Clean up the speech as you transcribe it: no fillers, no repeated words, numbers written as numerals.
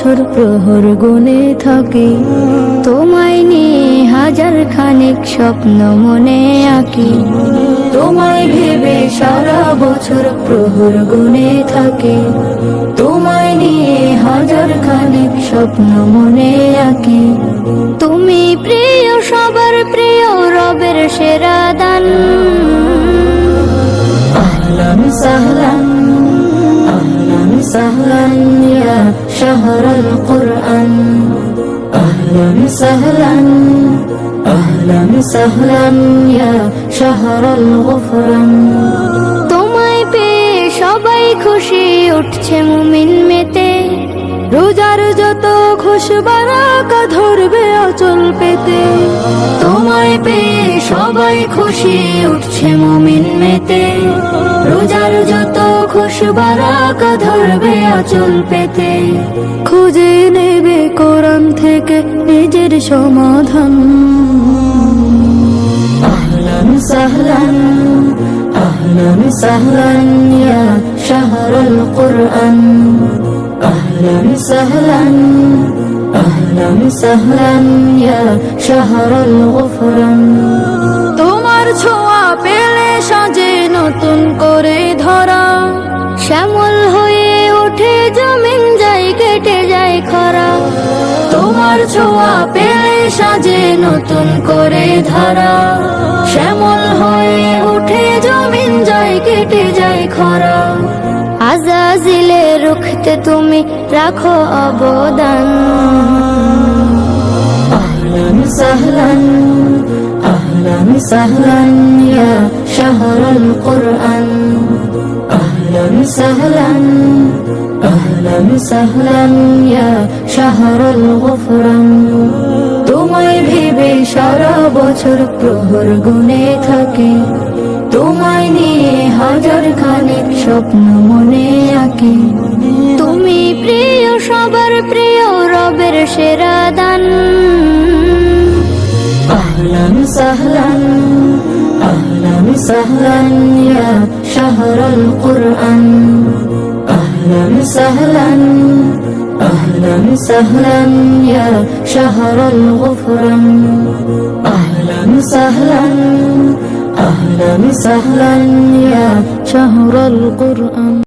বছর প্রহর গুনে থাকি, তোমায় নিয়ে হাজার খানেক স্বপ্ন মনে আঁকি। তোমায় ভেবে সারা বছর প্রহর গুনে থাকি, তোমায় নিয়ে হাজার খানেক স্বপ্ন মনে আঁকি। তুমি প্রিয় সবার প্রিয়, রবের সেরা দান। আহলান সাহলান আহলান সাহলান ইয়া শাহরাল কুরআন, আহলান সাহলান আহলান সাহলান ইয়া শাহরাল গুফরান। তোমায় পেয়ে সবাই খুশি, উঠছে মুমিন মেতে, রোজার যত খুশবারাকা ধরবে আঁচল পেতে। তোমায় পেয়ে সবাই খুশি, উঠছে মুমিন মেতে, রোজার যত খুশবারাকা ধরবে আঁচল পেতে। খুঁজে নেবে কোরআন থেকে নিজের সমাধান। আহলান সাহলান আহলান সাহলান ইয়া শাহরাল কুরআন, আহলান সাহলান আহলান সাহলান ইয়া শাহরাল গুফরান। তোমার ছোঁয়া পেলে সাজে নতুন করে ধরা, শ্যামল হয়ে ওঠে জমিন, যায় কেটে যায় খরা। তোমার ছোঁয়া পেলে সাজে নতুন করে ধরা, শ্যামল হয়ে ওঠে জমিন, যায় কেটে যায় খরা। আজাজিলে রুখতে তুমি রাখো অবদান। আহলান সাহলান আহলান সাহলান ইয়া শাহরাল কুরআন, আহলান সাহলান আহলান সাহলান ইয়া শাহরাল গুফরান। তোমায় ভেবে সারা বছর প্রহর গুনে থাকি, তোমায় নিয়ে হাজার খানেক স্বপ্ন মনে আঁকি। তুমি প্রিয় সবার প্রিয়, রবের সেরা দান। আহলান সাহলান আহলান সাহলান ইয়া শাহরাল কুরআন, আহলান সাহলান আহলান সাহলান ইয়া শাহরাল গুফরান। আহলান সাহলান আহলান সাহলান ইয়া শাহরাল কুরআন।